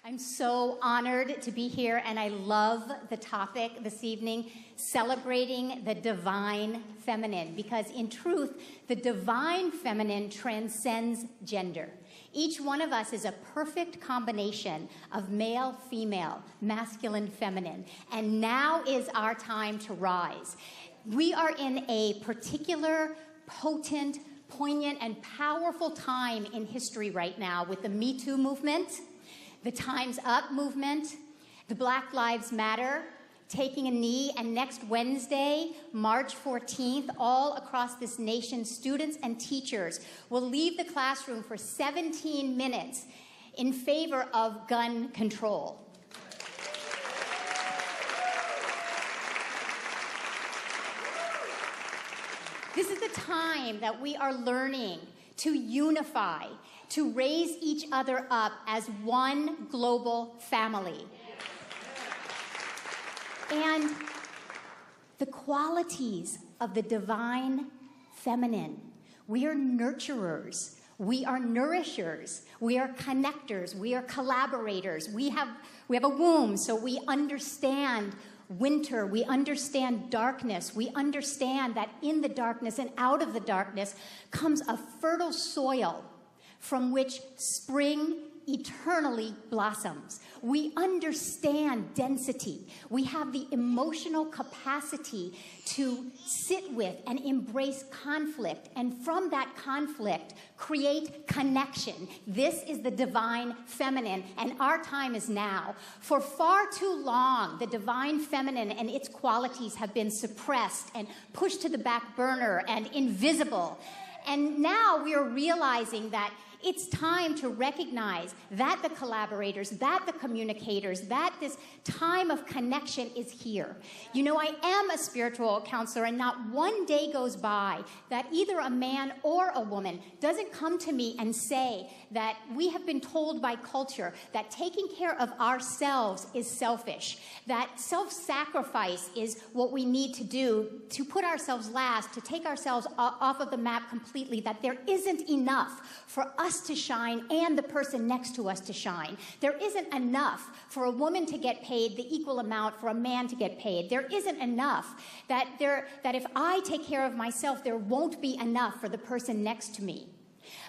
I'm so honored to be here, and I love the topic this evening, celebrating the divine feminine, because in truth, the divine feminine transcends gender. Each one of us is a perfect combination of male, female, masculine, feminine, and now is our time to rise. We are in a particular, potent, poignant, and powerful time in history right now with the Me Too movement, the Time's Up movement, the Black Lives Matter, taking a knee, and next Wednesday, March 14th, all across this nation, students and teachers will leave the classroom for 17 minutes in favor of gun control. This is the time that we are learning to unify, to raise each other up as one global family. And the qualities of the divine feminine. We are nurturers. We are nourishers. We are connectors. We are collaborators. We have a womb, so we understand winter. We understand darkness. We understand that in the darkness and out of the darkness comes a fertile soil from which spring eternally blossoms. We understand density. We have the emotional capacity to sit with and embrace conflict, and from that conflict, create connection. This is the divine feminine, and our time is now. For far too long, the divine feminine and its qualities have been suppressed and pushed to the back burner and invisible. And now we are realizing that it's time to recognize that the collaborators, that the communicators, that this time of connection is here. You know, I am a spiritual counselor, and not one day goes by that either a man or a woman doesn't come to me and say that we have been told by culture that taking care of ourselves is selfish, that self-sacrifice is what we need to do to put ourselves last, to take ourselves off of the map completely, that there isn't enough for us to shine and the person next to us to shine. There isn't enough for a woman to get paid the equal amount for a man to get paid. There isn't enough that if I take care of myself, there won't be enough for the person next to me.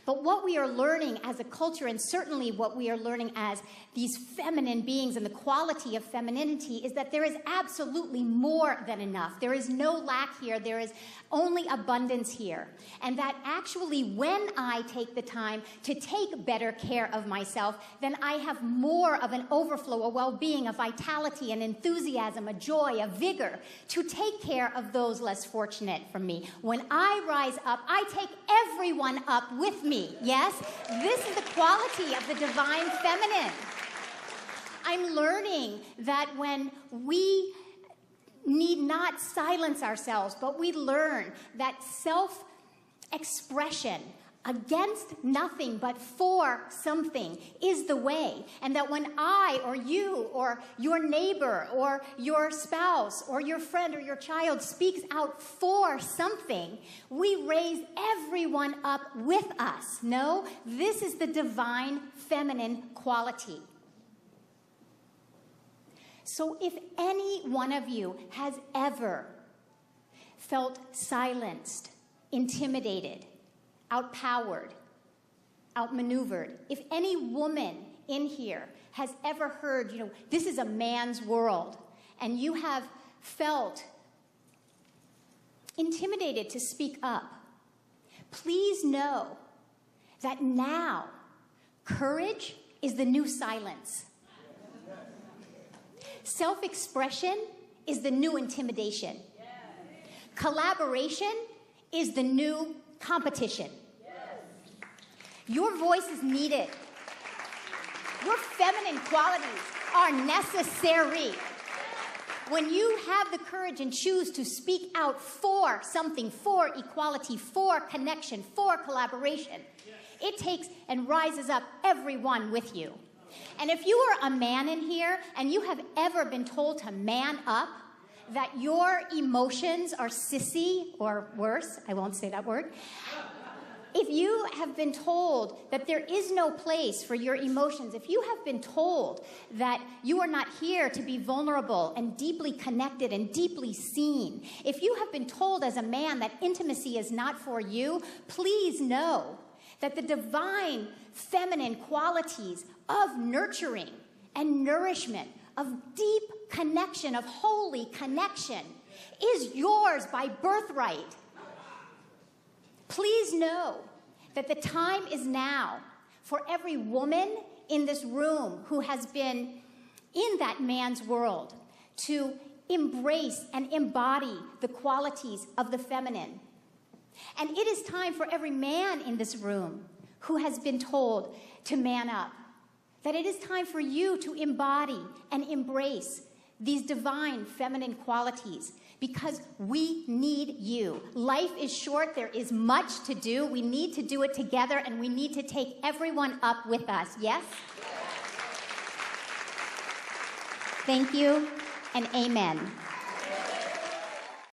But what we are learning as a culture, and certainly what we are learning as these feminine beings and the quality of femininity, is that there is absolutely more than enough. There is no lack here. There is only abundance here. And that actually when I take the time to take better care of myself, then I have more of an overflow, a well-being, a vitality, an enthusiasm, a joy, a vigor to take care of those less fortunate from me. When I rise up, I take everyone up with me. Yes? This is the quality of the divine feminine. I'm learning that when we need not silence ourselves, but we learn that self-expression against nothing but for something is the way. And that when I or you or your neighbor or your spouse or your friend or your child speaks out for something, we raise everyone up with us. No, this is the divine feminine quality. So if any one of you has ever felt silenced, intimidated, outpowered, outmaneuvered, if any woman in here has ever heard, you know, this is a man's world, and you have felt intimidated to speak up, please know that now courage is the new silence. Self-expression is the new intimidation. Collaboration is the new competition. Your voice is needed. Your feminine qualities are necessary. When you have the courage and choose to speak out for something, for equality, for connection, for collaboration, it takes and rises up everyone with you. And if you are a man in here and you have ever been told to man up, that your emotions are sissy, or worse, I won't say that word, if you have been told that there is no place for your emotions, if you have been told that you are not here to be vulnerable and deeply connected and deeply seen, if you have been told as a man that intimacy is not for you, please know that the divine feminine qualities of nurturing and nourishment, of deep connection, of holy connection, is yours by birthright. Please know that the time is now for every woman in this room who has been in that man's world to embrace and embody the qualities of the feminine. And it is time for every man in this room who has been told to man up, that it is time for you to embody and embrace these divine feminine qualities, because we need you. Life is short. There is much to do. We need to do it together, and we need to take everyone up with us. Yes? Thank you, and amen.